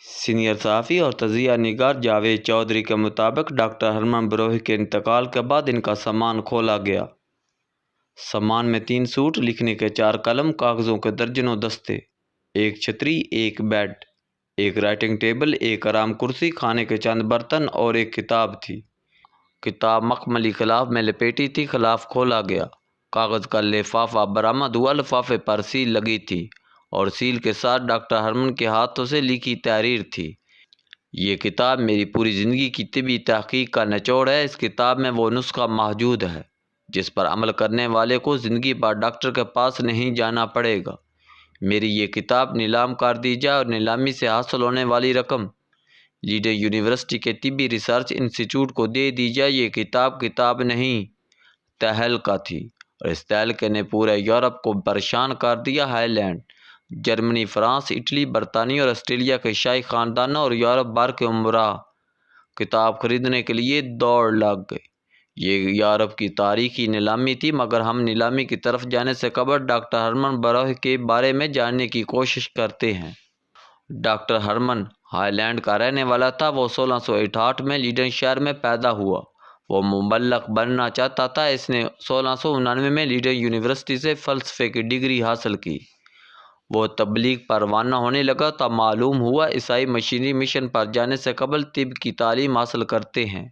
Senior صحافی اور تجزیہ نگار جاوید چودھری کے مطابق ڈاکٹر ہرمن بروہی کے انتقال کے بعد ان کا سامان کھولا گیا۔ سامان میں 3 سوٹ، لکھنے کے 4 قلم، کاغذوں کے درجنوں دستے، ایک چھتری، ایک بیڈ، ایک رائٹنگ ٹیبل، ایک آرام کرسی، کھانے کے چند برتن اور ایک کتاب تھی۔ کتاب مخملی غلاف میں لپیٹی تھی۔ غلاف کھولا گیا، کاغذ کا لفافہ برآمد ہوا۔ لفافے پر سیل لگی تھی اور سیل کے ساتھ ڈاکٹر ہرمن کے ہاتھوں سے لکھی تحریر تھی: یہ کتاب میری پوری زندگی کی طبی تحقیق کا نچوڑ ہے۔ اس کتاب میں وہ نسخہ موجود ہے جس پر عمل کرنے والے کو زندگی بھر ڈاکٹر کے پاس نہیں جانا پڑے گا۔ میری یہ کتاب نیلام کر دی جائے اور نیلامی سے حاصل ہونے والی رقم لیڈن یونیورسٹی کے طبی ریسرچ انسٹی ٹیوٹ کو دے دی جائے۔ یہ کتاب نہیں، تہلکہ تھی، اور اس تہلکے نے پورے یورپ کو پریشان کر دیا۔ ہالینڈ، جرمنی، فرانس، اٹلی، برطانیہ اور آسٹریلیا کے شاہی خاندانوں اور یورپ بھر کے عمرا کتاب خریدنے کے لیے دوڑ لگ گئے۔ یہ یورپ کی تاریخی نیلامی تھی، مگر ہم نیلامی کی طرف جانے سے قبل ڈاکٹر ہرمن بروہی کے بارے میں جاننے کی کوشش کرتے ہیں۔ ڈاکٹر ہرمن ہالینڈ کا رہنے والا تھا۔ وہ 1668 میں لیڈن شہر میں پیدا ہوا۔ وہ مبلغ بننا چاہتا تھا۔ اس نے 1699 میں لیڈن یونیورسٹی سے فلسفے کی ڈگری حاصل کی۔ وہ تبلیغ پر روانہ ہونے لگا تو معلوم ہوا عیسائی مشنری مشن پر جانے سے قبل طب کی تعلیم حاصل کرتے ہیں۔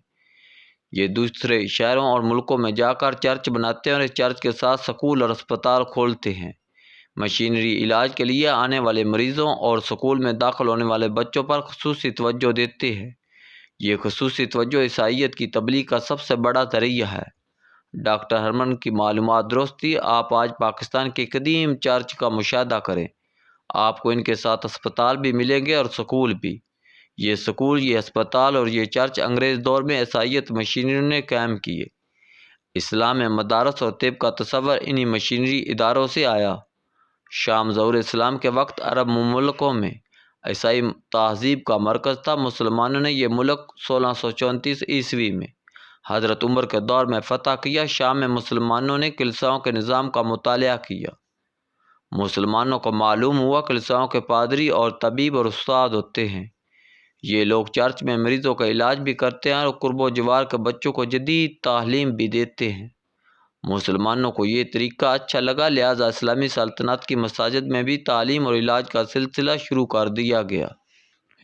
یہ دوسرے شہروں اور ملکوں میں جا کر چرچ بناتے ہیں اور اس چرچ کے ساتھ سکول اور اسپتال کھولتے ہیں۔ مشینری علاج کے لیے آنے والے مریضوں اور سکول میں داخل ہونے والے بچوں پر خصوصی توجہ دیتے ہیں۔ یہ خصوصی توجہ عیسائیت کی تبلیغ کا سب سے بڑا ذریعہ ہے۔ ڈاکٹر ہرمن کی معلومات درست تھی۔ آپ آج پاکستان کے قدیم چرچ کا مشاہدہ کریں، آپ کو ان کے ساتھ اسپتال بھی ملیں گے اور سکول بھی۔ یہ سکول، یہ اسپتال اور یہ چرچ انگریز دور میں عیسائیت مشینری نے قائم کیے۔ اسلام میں مدارس اور طب کا تصور انہی مشینری اداروں سے آیا۔ شام ظہور اسلام کے وقت عرب ممالکوں میں عیسائی تہذیب کا مرکز تھا۔ مسلمانوں نے یہ ملک 1634 عیسوی میں حضرت عمر کے دور میں فتح کیا۔ شام میں مسلمانوں نے کلیساؤں کے نظام کا مطالعہ کیا۔ مسلمانوں کو معلوم ہوا کلیساؤں کے پادری اور طبیب اور استاد ہوتے ہیں۔ یہ لوگ چرچ میں مریضوں کا علاج بھی کرتے ہیں اور قرب و جوار کے بچوں کو جدید تعلیم بھی دیتے ہیں۔ مسلمانوں کو یہ طریقہ اچھا لگا، لہٰذا اسلامی سلطنت کی مساجد میں بھی تعلیم اور علاج کا سلسلہ شروع کر دیا گیا۔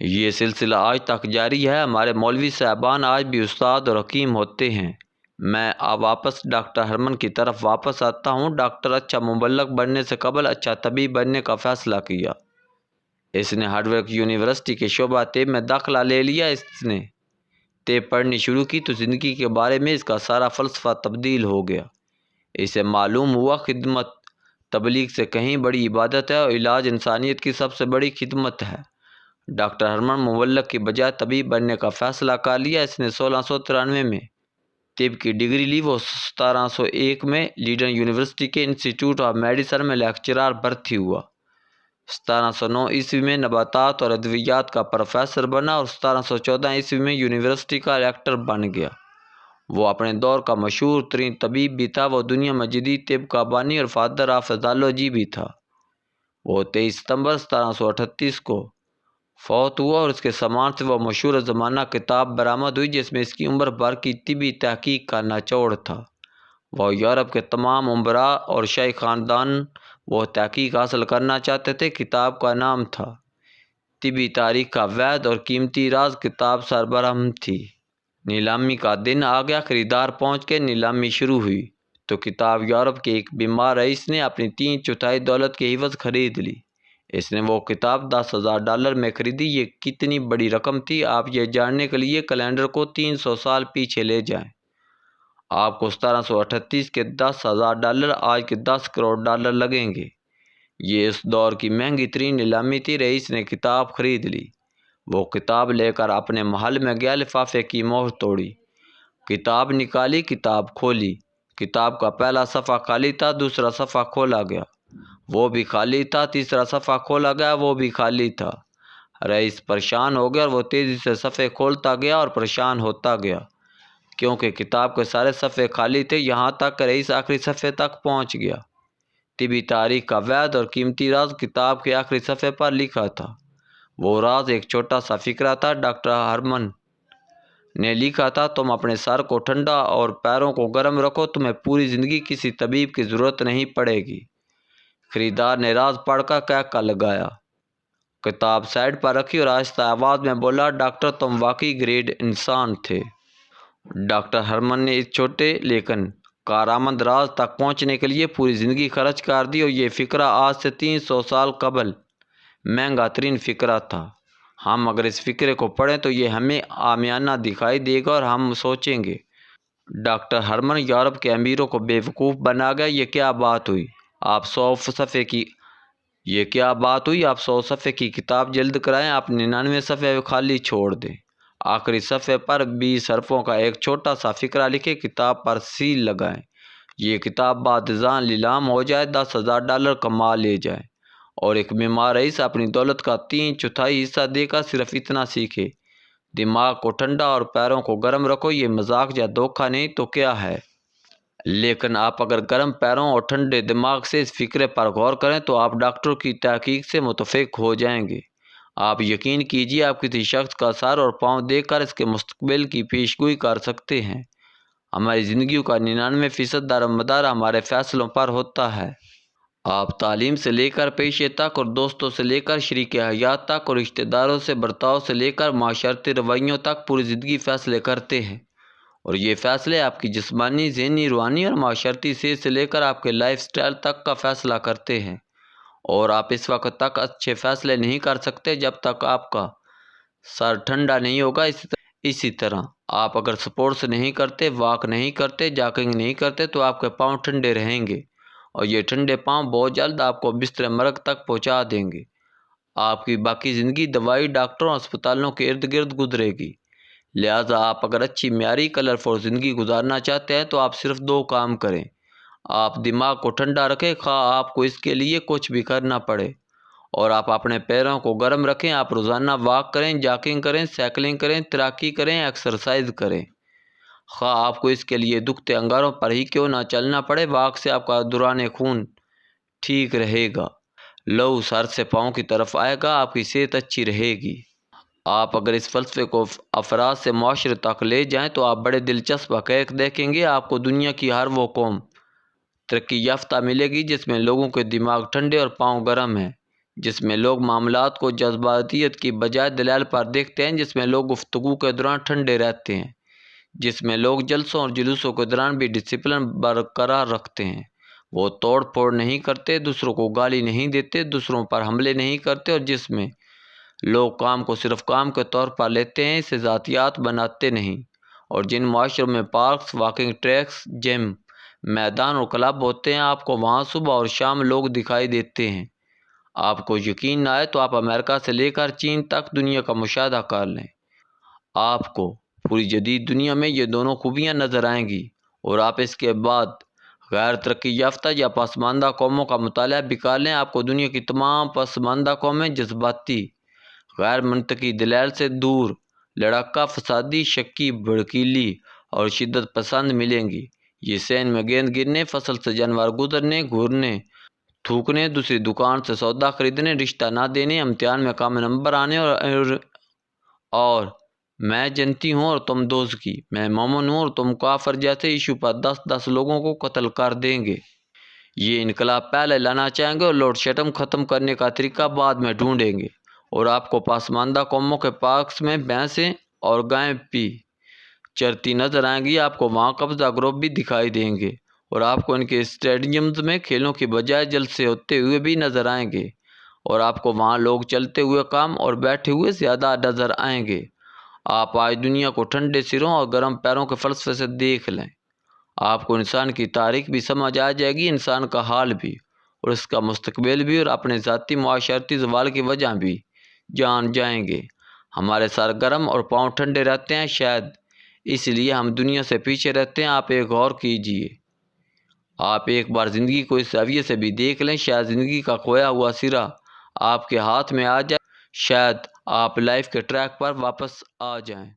یہ سلسلہ آج تک جاری ہے۔ ہمارے مولوی صاحبان آج بھی استاد اور حکیم ہوتے ہیں۔ میں اب واپس ڈاکٹر ہرمن کی طرف واپس آتا ہوں۔ ڈاکٹر اچھا مبلغ بننے سے قبل اچھا طبیب بننے کا فیصلہ کیا۔ اس نے ہارورڈ یونیورسٹی کے شعبہ طب میں داخلہ لے لیا۔ اس نے طب پڑھنی شروع کی تو زندگی کے بارے میں اس کا سارا فلسفہ تبدیل ہو گیا۔ اسے معلوم ہوا خدمت تبلیغ سے کہیں بڑی عبادت ہے اور علاج انسانیت کی سب سے بڑی خدمت ہے۔ ڈاکٹر ہرمن مبلغ کی بجائے طبیب بننے کا فیصلہ کر لیا۔ اس نے 1693 میں طب کی ڈگری لی۔ وہ 1701 میں لیڈن یونیورسٹی کے انسٹی ٹیوٹ آف میڈیسن میں لیکچرار بھرتی ہوا۔ 1709 عیسوی میں نباتات اور ادویات کا پروفیسر بنا اور 1714 عیسوی میں یونیورسٹی کا ریکٹر بن گیا۔ وہ اپنے دور کا مشہور ترین طبیب بھی تھا۔ وہ دنیا میں جدید طب کا بانی اور فادر آف پیتھالوجی بھی تھا۔ وہ 23 ستمبر 1738 کو فوت ہوا اور اس کے سامان سے وہ مشہور زمانہ کتاب برآمد ہوئی جس میں اس کی عمر بھر کی طبی تحقیق کا نچوڑ تھا۔ وہ یورپ کے تمام امراء اور شاہی خاندان وہ تحقیق حاصل کرنا چاہتے تھے۔ کتاب کا نام تھا طبی تاریخ کا وید اور قیمتی راز۔ کتاب سربراہ تھی۔ نیلامی کا دن آ گیا۔ خریدار پہنچ کے نیلامی شروع ہوئی تو کتاب یورپ کے ایک بیمار رئیس نے اپنی 3/4 دولت کے عوض خرید لی۔ اس نے وہ کتاب $10,000 میں خریدی۔ یہ کتنی بڑی رقم تھی، آپ یہ جاننے کے لیے کیلنڈر کو 300 سال پیچھے لے جائیں۔ آپ کو 1738 کے $10,000 آج کے $10 کروڑ لگیں گے۔ یہ اس دور کی مہنگی ترین نیلامی تھی۔ رئیس نے کتاب خرید لی۔ وہ کتاب لے کر اپنے محل میں گیا، لفافے کی مہر توڑی، کتاب نکالی، کتاب کھولی۔ کتاب کا پہلا صفحہ خالی تھا، دوسرا صفحہ کھولا گیا، وہ بھی خالی تھا، تیسرا صفحہ کھولا گیا، وہ بھی خالی تھا۔ رئیس پریشان ہو گیا اور وہ تیزی سے صفحے کھولتا گیا اور پریشان ہوتا گیا کیونکہ کتاب کے سارے صفحے خالی تھے، یہاں تک کہ رئیس آخری صفحے تک پہنچ گیا۔ طبی تاریخ کا وید اور قیمتی راز کتاب کے آخری صفحے پر لکھا تھا۔ وہ راز ایک چھوٹا سا فقرہ تھا۔ ڈاکٹر ہرمن نے لکھا تھا، تم اپنے سر کو ٹھنڈا اور پیروں کو گرم رکھو، تمہیں پوری زندگی کسی طبیب کی ضرورت نہیں پڑے گی۔ خریدار نے راز پڑھ کر کہکا لگایا، کتاب سائڈ پر رکھی اور آہستہ آواز میں بولا، ڈاکٹر تم واقعی گریٹ انسان تھے۔ ڈاکٹر ہرمن نے اس چھوٹے لیکن کارآمد راز تک پہنچنے کے لیے پوری زندگی خرچ کر دی، اور یہ فقرہ آج سے 300 سال قبل مہنگا ترین فقرہ تھا۔ ہم اگر اس فقرے کو پڑھیں تو یہ ہمیں عامیانہ دکھائی دے گا اور ہم سوچیں گے ڈاکٹر ہرمن یورپ کے امیروں کو بیوقوف بنا گیا۔ یہ کیا بات ہوئی؟ آپ 100 صفحے کی کتاب جلد کرائیں، آپ 99 صفحے خالی چھوڑ دیں، آخری صفحے پر 20 حرفوں کا ایک چھوٹا سا فقرہ لکھیں، کتاب پر سیل لگائیں، یہ کتاب بعد ازاں نیلام ہو جائے، $10,000 کما لے جائے، اور ایک بیمار رئیس اپنی دولت کا 3/4 حصہ دے کر صرف اتنا سیکھے، دماغ کو ٹھنڈا اور پیروں کو گرم رکھو۔ یہ مذاق یا دھوکہ نہیں تو کیا ہے؟ لیکن آپ اگر گرم پیروں اور ٹھنڈے دماغ سے اس فقرے پر غور کریں تو آپ ڈاکٹروں کی تحقیق سے متفق ہو جائیں گے۔ آپ یقین کیجیے، آپ کسی شخص کا سر اور پاؤں دیکھ کر اس کے مستقبل کی پیشگوئی کر سکتے ہیں۔ ہماری زندگیوں کا 99% دارمدار ہمارے فیصلوں پر ہوتا ہے۔ آپ تعلیم سے لے کر پیشے تک، اور دوستوں سے لے کر شریک حیات تک، اور رشتہ داروں سے برتاؤ سے لے کر معاشرتی رویوں تک پوری زندگی فیصلے کرتے ہیں، اور یہ فیصلے آپ کی جسمانی، ذہنی، روحانی اور معاشرتی صحت سے لے کر آپ کے لائف سٹائل تک کا فیصلہ کرتے ہیں، اور آپ اس وقت تک اچھے فیصلے نہیں کر سکتے جب تک آپ کا سر ٹھنڈا نہیں ہوگا۔ اسی طرح آپ اگر سپورٹس نہیں کرتے، واک نہیں کرتے، جاگنگ نہیں کرتے تو آپ کے پاؤں ٹھنڈے رہیں گے، اور یہ ٹھنڈے پاؤں بہت جلد آپ کو بستر مرگ تک پہنچا دیں گے۔ آپ کی باقی زندگی دوائی، ڈاکٹروں، اسپتالوں کے ارد گرد گزرے گی۔ لہٰذا آپ اگر اچھی معیاری کلرفل زندگی گزارنا چاہتے ہیں تو آپ صرف 2 کام کریں۔ آپ دماغ کو ٹھنڈا رکھیں، خواہ آپ کو اس کے لیے کچھ بھی کرنا پڑے، اور آپ اپنے پیروں کو گرم رکھیں۔ آپ روزانہ واک کریں، جاگنگ کریں، سائیکلنگ کریں، تیراکی کریں، ایکسرسائز کریں، خواہ آپ کو اس کے لیے دکھتے انگاروں پر ہی کیوں نہ چلنا پڑے۔ واک سے آپ کا دوران خون ٹھیک رہے گا، لہو سر سے پاؤں کی طرف آئے گا، آپ کی صحت اچھی رہے گی۔ آپ اگر اس فلسفے کو افراد سے معاشرے تک لے جائیں تو آپ بڑے دلچسپ حقائق دیکھیں گے۔ آپ کو دنیا کی ہر وہ قوم ترقی یافتہ ملے گی جس میں لوگوں کے دماغ ٹھنڈے اور پاؤں گرم ہیں، جس میں لوگ معاملات کو جذباتیت کی بجائے دلائل پر دیکھتے ہیں، جس میں لوگ گفتگو کے دوران ٹھنڈے رہتے ہیں، جس میں لوگ جلسوں اور جلوسوں کے دوران بھی ڈسپلن برقرار رکھتے ہیں، وہ توڑ پھوڑ نہیں کرتے، دوسروں کو گالی نہیں دیتے، دوسروں پر حملے نہیں کرتے، اور جس میں لوگ کام کو صرف کام کے طور پر لیتے ہیں، اسے ذاتیات بناتے نہیں، اور جن معاشروں میں پارکس، واکنگ ٹریکس، جم، میدان اور کلب ہوتے ہیں، آپ کو وہاں صبح اور شام لوگ دکھائی دیتے ہیں۔ آپ کو یقین نہ آئے تو آپ امریکہ سے لے کر چین تک دنیا کا مشاہدہ کر لیں، آپ کو پوری جدید دنیا میں یہ دونوں خوبیاں نظر آئیں گی، اور آپ اس کے بعد غیر ترقی یافتہ یا پسماندہ قوموں کا مطالعہ بھی کر لیں۔ آپ کو دنیا کی تمام پسماندہ قومیں جذباتی، غیر منطقی دلائل سے دور، لڑکا، فسادی، شکی، بھڑکیلی اور شدت پسند ملیں گی۔ یہ صحن میں گیند گرنے، فصل سے جانور گزرنے، گھورنے، تھوکنے، دوسری دکان سے سودا خریدنے، رشتہ نہ دینے، امتحان میں کم نمبر آنے، اور میں جنتی ہوں اور تم دوزخی، میں مومن ہوں اور تم کافر جیسے ایشو پر 10 لوگوں کو قتل کر دیں گے۔ یہ انقلاب پہلے لانا چاہیں گے اور لوڈ شیڈنگ ختم کرنے کا طریقہ بعد میں ڈھونڈیں گے، اور آپ کو پسماندہ قوموں کے پارکس میں بھینسیں اور گائیں بھی چرتی نظر آئیں گی۔ آپ کو وہاں قبضہ گروپ بھی دکھائی دیں گے، اور آپ کو ان کے اسٹیڈیمز میں کھیلوں کی بجائے جلسے ہوتے ہوئے بھی نظر آئیں گے، اور آپ کو وہاں لوگ چلتے ہوئے کم اور بیٹھے ہوئے زیادہ نظر آئیں گے۔ آپ آج دنیا کو ٹھنڈے سروں اور گرم پیروں کے فلسفے سے دیکھ لیں، آپ کو انسان کی تاریخ بھی سمجھ آ جائے گی، انسان کا حال بھی، اور اس کا مستقبل بھی، اور اپنے ذاتی معاشرتی زوال کی وجہ بھی جان جائیں گے۔ ہمارے سر گرم اور پاؤں ٹھنڈے رہتے ہیں، شاید اس لیے ہم دنیا سے پیچھے رہتے ہیں۔ آپ ایک غور کیجئے، آپ ایک بار زندگی کو اس زاویے سے بھی دیکھ لیں، شاید زندگی کا کھویا ہوا سرا آپ کے ہاتھ میں آ جائے، شاید آپ لائف کے ٹریک پر واپس آ جائیں۔